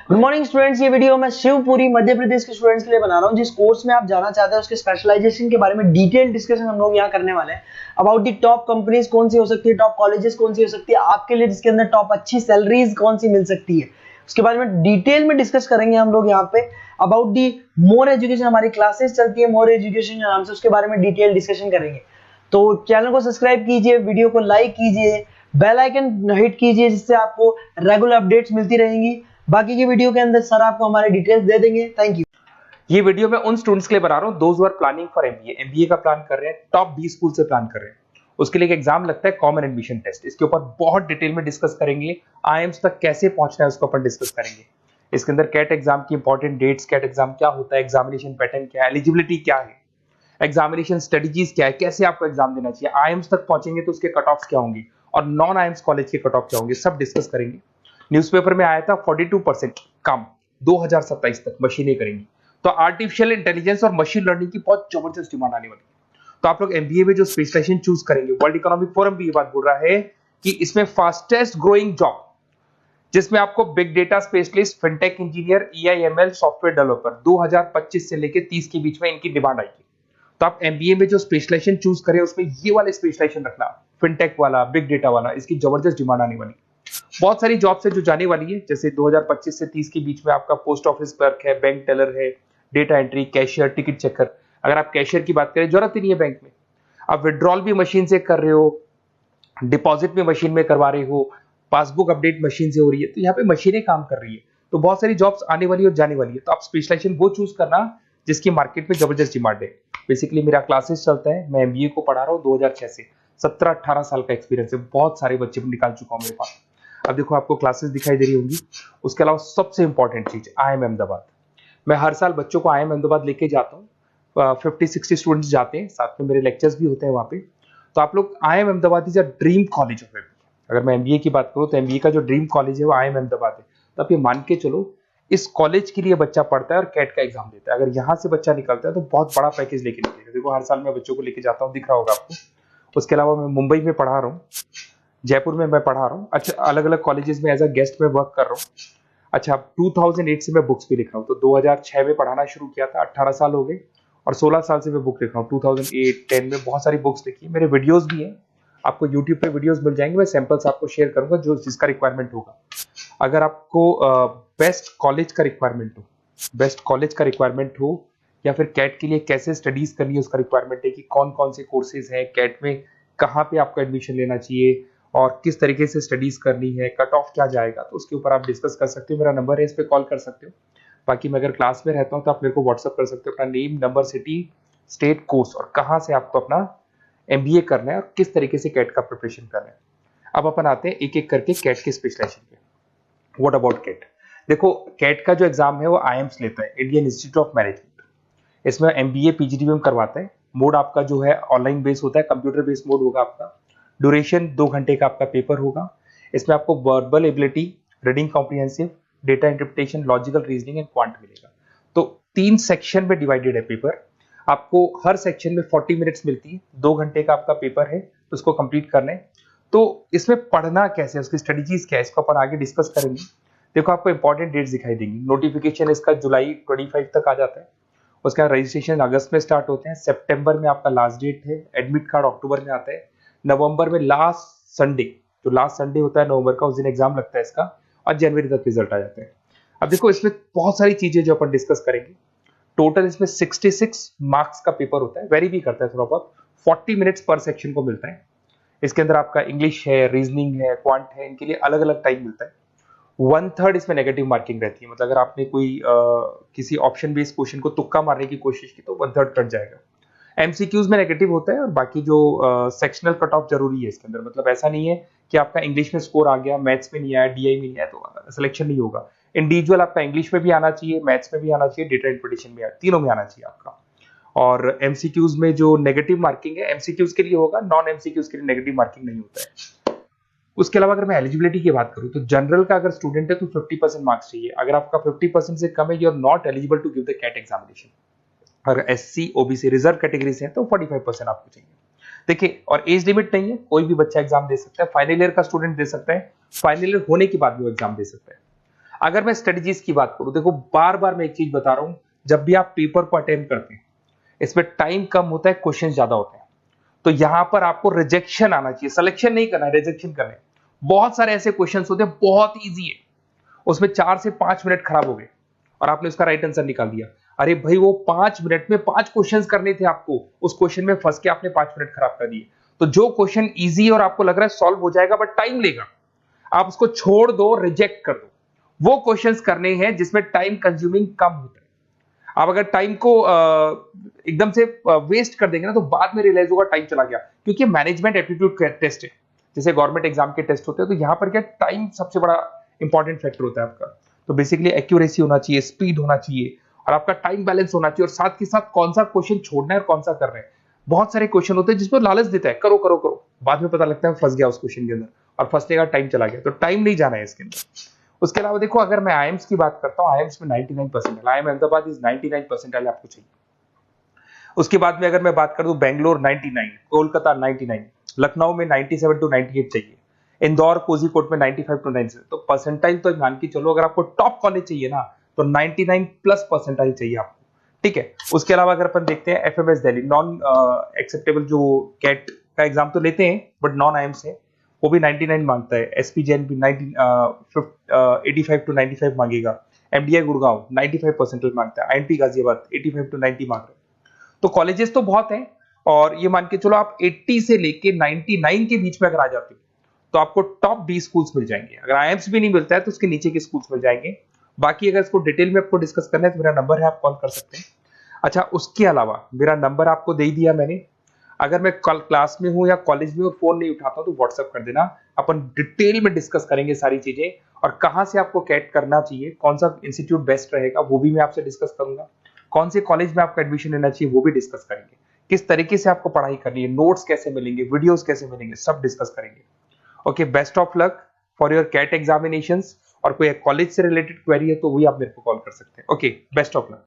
Good morning students, ये video मैं शिवपुरी मध्य प्रदेश के स्टूडेंट्स के लिए बना रहा हूँ। जिस कोर्स में आप जाना चाहते हैं उसके स्पेशलाइजेशन के बारे में डिटेल डिस्कशन हम लोग यहाँ करने वाले हैं। अबाउट दी टॉप कंपनीज कौन सी हो सकती है, टॉप कॉलेजेस कौन सी हो सकती है आपके लिए, जिसके अंदर टॉप अच्छी सैलरीज कौन सी मिल सकती है, उसके बारे में डिटेल में डिस्कस करेंगे हम लोग यहाँ पे। अबाउट दी मोर एजुकेशन, हमारी क्लासेस चलती है मोर एजुकेशन नाम से, उसके बारे में डिटेल डिस्कशन करेंगे। तो चैनल को सब्सक्राइब कीजिए, वीडियो को लाइक कीजिए, बेल आइकन हिट कीजिए, जिससे आपको रेगुलर अपडेट्स मिलती रहेंगी। बाकी की वीडियो के अंदर सर आपको हमारे डिटेल्स दे देंगे। Thank you. ये वीडियो मैं उन स्टूडेंट्स के लिए बना रहा हूँ those who are planning for MBA का प्लान कर रहे हैं, टॉप 20 स्कूल से प्लान कर रहे हैं। उसके लिए एक एग्जाम लगता है कॉमन एडमिशन टेस्ट। इसके ऊपर बहुत डिटेल में डिस्कस करेंगे। आईएम्स तक कैसे पहुंचना है उसको अपन डिस्कस करेंगे। इसके अंदर कैट एग्जाम की इंपॉर्टेंट डेट्स, कैट एग्जाम क्या होता है, एग्जामिनेशन पैटर्न क्या है, एलिजिबिलिटी क्या है, एग्जामिनेशन स्ट्रेटजीज क्या है, कैसे आपको एग्जाम देना चाहिए, आईएम्स तक पहुंचेंगे तो उसके कट ऑफ्स क्या होंगे और नॉन आईएम्स कॉलेज के कट ऑफ क्या होंगे, सब डिस्कस करेंगे। न्यूज़पेपर में आया था 42% काम 2027 तक मशीनें करेंगी। तो आर्टिफिशियल इंटेलिजेंस और मशीन लर्निंग की बहुत जबरदस्त डिमांड आने वाली है। तो आप लोग एमबीए में जो स्पेशलाइजेशन चूज करेंगे, वर्ल्ड इकोनॉमिक फोरम भी ये बात बोल रहा है कि इसमें फास्टेस्ट ग्रोइंग जॉब, जिसमें आपको big data specialist, fintech engineer, AIML software developer 2025 से लेकर 30 के बीच में इनकी डिमांड आएगी। तो आप एमबीए में जो स्पेशलाइजेशन चूज करें उसमें ये वाले स्पेशलाइजेशन रखना, फिनटेक वाला, बिग डेटा वाला, इसकी जबरदस्त डिमांड आने वाली है। बहुत सारी जॉब्स है जो जाने वाली है, जैसे 2025 से 30 के बीच में आपका पोस्ट ऑफिस क्लर्क है, बैंक टेलर है, data entry, cashier, ticket checker. अगर आप कैशियर की बात करें, जरूरत ही नहीं है बैंक में, आप विड्रॉल भी मशीन से कर रहे हो, डिपॉजिट भी मशीन में करवा रहे हो, पासबुक अपडेट मशीन से हो रही है, तो यहाँ पे मशीनें काम कर रही है। तो बहुत सारी जॉब्स आने वाली और जाने वाली है। तो आप स्पेशलाइजेशन वो चूज करना जिसकी मार्केट में जबरदस्त डिमांड है। बेसिकली मेरा क्लासेस चलता है, मैं एमबीए को पढ़ा रहा हूँ 2006 से। 17-18 साल का एक्सपीरियंस है, बहुत सारे बच्चे निकाल चुका हूँ मेरे पास। अब देखो आपको क्लासेस दिखाई दे रही होंगी। उसके अलावा सबसे इंपॉर्टेंट चीज IIM अहमदाबाद। मैं हर साल बच्चों को IIM अहमदाबाद लेके जाता हूँ। 50-60 स्टूडेंट्स जाते हैं, साथ में मेरे लेक्चर्स भी होते हैं वहाँ पे। तो आप लोग IIM Ahmedabad is a dream college of MBA. अगर मैं एमबीए की बात करूँ तो एमबीए का जो ड्रीम कॉलेज है वो IIM अहमदाबाद है। तो आप ये मान के चलो, इस कॉलेज के लिए बच्चा पढ़ता है और कैट का एग्जाम देता है। अगर यहाँ से बच्चा निकलता है तो बहुत बड़ा पैकेज लेके निकलेगा। देखो हर साल मैं बच्चों को लेके जाता हूँ, दिख रहा होगा आपको। उसके अलावा मैं मुंबई में पढ़ा रहा हूँ, जयपुर में मैं पढ़ा रहा हूँ। अच्छा, अलग अलग कॉलेजेस में एज अ गेस्ट में वर्क कर रहा हूँ। अच्छा, 2008 से मैं बुक्स भी लिख रहा हूँ। तो 2006 में पढ़ाना शुरू किया था, 18 साल हो गए, और 16 साल से मैं बुक लिख रहा हूँ। 2008-10 में बहुत सारी बुक्स लिखी है। मेरे वीडियोस भी हैं, आपको यूट्यूब पे वीडियोस मिल जाएंगे। मैं सैंपल्स आपको शेयर करूंगा जो जिसका रिक्वायरमेंट होगा। अगर आपको बेस्ट कॉलेज का रिक्वायरमेंट हो, या फिर कैट के लिए कैसे स्टडीज करनी है उसका रिक्वायरमेंट है, कि कौन कौन से कोर्सेज हैं कैट में, कहाँ पे आपको एडमिशन लेना चाहिए और किस तरीके से स्टडीज करनी है, कट ऑफ क्या जाएगा, तो उसके ऊपर आप डिस्कस कर सकते हो। मेरा नंबर है, इस पर कॉल कर सकते हो। बाकी मैं अगर क्लास में रहता हूँ तो आप मेरे को व्हाट्सअप कर सकते हो अपना name, number, city, state, course और कहाँ से आपको अपना एमबीए करना है और किस तरीके से कैट का प्रिपरेशन करना है। अब अपन आते हैं एक एक करके कैट के स्पेशलाइजेशन पे। What about CAT? देखो कैट का जो एग्जाम है वो आईएम्स लेता है, इंडियन इंस्टीट्यूट ऑफ मैनेजमेंट। इसमें एमबीए पीजीडीएम करवाता है। मोड आपका जो है ऑनलाइन बेस होता है, कंप्यूटर बेस्ड मोड होगा आपका। ड्यूरेशन 2 घंटे का आपका पेपर होगा। इसमें आपको verbal ability, reading comprehensive, data interpretation, logical reasoning and quant मिलेगा। तो 3 सेक्शन में डिवाइडेड है पेपर। आपको हर सेक्शन में 40 मिनट्स मिलती है। 2 घंटे का आपका पेपर है, तो उसको कंप्लीट करना है। तो इसमें पढ़ना कैसे है, उसकी स्ट्रेटजीज क्या है, इसको अपन आगे डिस्कस करेंगे। देखो आपको इंपॉर्टेंट डेट्स दिखाई देंगी। नोटिफिकेशन इसका जुलाई 25 तक आ जाता है। उसका रजिस्ट्रेशन अगस्त में स्टार्ट होते हैं, सितंबर में आपका लास्ट डेट है, एडमिट कार्ड अक्टूबर में आता है, नवंबर में लास्ट संडे, जो लास्ट संडे होता है नवंबर का, उस दिन एग्जाम लगता है इसका, और जनवरी तक रिजल्ट आ जाता है। अब देखो इसमें बहुत सारी चीजें जो अपन डिस्कस करेंगे। टोटल इसमें 66 मार्क्स का पेपर होता है, वेरी भी करता है थोड़ा बहुत। 40 मिनट्स पर सेक्शन को मिलता है। इसके अंदर आपका इंग्लिश है, रीजनिंग है, क्वांट है, इनके लिए अलग अलग टाइम मिलता है। 1/3 इसमें नेगेटिव मार्किंग रहती है। मतलब अगर आपने कोई किसी ऑप्शन बेस्ड क्वेश्चन को तुक्का मारने की कोशिश की तो 1/3 कट जाएगा। एमसीक्यूज में नेगेटिव होता है, और बाकी जो सेक्शनल कट ऑफ जरूरी है इसके अंदर। मतलब ऐसा नहीं है कि आपका इंग्लिश में स्कोर आ गया, मैथ्स में नहीं आया, डीआई में नहीं आया तो सिलेक्शन नहीं होगा। इंडिविजुअल आपका इंग्लिश में भी आना चाहिए, मैथ्स में भी आना चाहिए, डेटा इंटरप्रिटेशन में, तीनों में आना चाहिए आपका। और एमसीक्यूज में जो नेगेटिव मार्किंग है एमसीक्यूज के लिए होगा, नॉन एमसीक्यूज के लिए नेगेटिव मार्किंग नहीं होता है। उसके अलावा अगर मैं एलिजिबिलिटी की बात करूं तो जनरल का अगर स्टूडेंट है तो 50% मार्क्स चाहिए। अगर आपका 50% से कम है, you are not eligible to give the CAT examination. अगर एससी, ओबीसी, रिजर्व कैटेगरी से है तो 45% आपको चाहिए। देखिए, और एज लिमिट नहीं है, कोई भी बच्चा एग्जाम दे सकता है। फाइनल ईयर का स्टूडेंट दे सकता है, फाइनल ईयर होने के बाद भी वो एग्जाम दे सकता है। अगर मैं स्ट्रेटजीज की बात करूं, देखो बार बार मैं एक चीज बता रहा हूं, जब भी आप पेपर को अटेम्प्ट करते हैं इसमें टाइम कम होता है, क्वेश्चन ज्यादा होते हैं। तो यहां पर आपको रिजेक्शन आना चाहिए, सिलेक्शन नहीं करना है, रिजेक्शन करना है। बहुत सारे ऐसे क्वेश्चन होते हैं बहुत ईजी है, उसमें 4 से 5 मिनट खराब हो गए और आपने उसका राइट आंसर निकाल दिया। अरे भाई वो 5 मिनट में 5 क्वेश्चंस करने थे आपको, उस क्वेश्चन में फंस के आपने 5 मिनट खराब कर दिए। तो जो क्वेश्चन इजी और आपको लग रहा है सॉल्व हो जाएगा बट टाइम लेगा, आप उसको छोड़ दो, रिजेक्ट कर दो। वो क्वेश्चंस करने हैं जिसमें टाइम कंज्यूमिंग कम होता है। आप अगर टाइम को एकदम से वेस्ट कर देंगे ना तो बाद में रियलाइज होगा टाइम चला गया, क्योंकि मैनेजमेंट एप्टीट्यूड टेस्ट है, जैसे गवर्नमेंट एग्जाम के टेस्ट होते हैं। तो यहाँ पर क्या टाइम सबसे बड़ा इंपॉर्टेंट फैक्टर होता है आपका। तो बेसिकली एक्यूरेसी होना चाहिए, स्पीड होना चाहिए और आपका टाइम बैलेंस होना चाहिए, और साथ के साथ कौन सा क्वेश्चन छोड़ना है और कौन सा कर रहे हैं। बहुत सारे क्वेश्चन होते हैं जिसमें लालच देता है, करो करो करो, बाद में पता लगता है फंस गया उस क्वेश्चन के अंदर, और फंसने का टाइम चला गया। तो टाइम नहीं जाना है इसके अंदर। उसके अलावा देखो, अगर मैं आईएम्स की बात करता हूँ, आईएम्स में 99% है, आईएम अहमदाबाद इज 99% आपको चाहिए। उसके बाद में अगर मैं बात कर दूं, बेंगलोर 99, कोलकाता 99, लखनऊ में 97 टू 98 चाहिए, इंदौर कोझीकोड में 95 टू 97। तो परसेंटाइल तो मान के चलो, अगर आपको टॉप कॉलेज चाहिए ना तो 99 प्लस परसेंटाइल चाहिए आपको, ठीक है। उसके अलावा अगर अपन देखते हैं एफएमएस दिल्ली, नॉन एक्सेप्टेबल जो कैट का एग्जाम तो लेते हैं बट नॉन आईएम्स है, वो भी 99 मांगता है। एसपी जैन भी 85 टू 95 मांगेगा। एमडीआई गुड़गांव 95 परसेंटाइल मांगता है। आईएनपी गाजियाबाद 85 टू 90 मांग रहे हैं। तो कॉलेजेस तो बहुत हैं, और ये मान के चलो आप 80 से लेके 99 के बीच में अगर आ जाते हो तो आपको टॉप 20 स्कूल्स मिल जाएंगे। अगर आईएम्स भी नहीं मिलता है तो उसके नीचे के स्कूल्स मिल जाएंगे। बाकी अगर इसको डिटेल में आपको डिस्कस करना है तो मेरा नंबर है, आप कॉल कर सकते हैं। अच्छा, उसके अलावा मेरा नंबर आपको दे दिया मैंने, अगर मैं कल क्लास में हूं या कॉलेज में और फोन नहीं उठाता तो व्हाट्सएप कर देना, अपन डिटेल में डिस्कस करेंगे सारी चीजें, और कहां से आपको कैट करना चाहिए, कौन सा इंस्टीट्यूट बेस्ट रहेगा वो भी मैं आपसे डिस्कस करूंगा, कौन से कॉलेज में आपका एडमिशन लेना चाहिए वो भी डिस्कस करेंगे, किस तरीके से आपको पढ़ाई करनी है, नोट्स कैसे मिलेंगे, वीडियोस कैसे मिलेंगे, सब डिस्कस करेंगे। Okay, best of luck for your CAT examinations. और कोई कॉलेज से रिलेटेड क्वेरी है तो वही आप मेरे को कॉल कर सकते हैं। Okay, best of luck.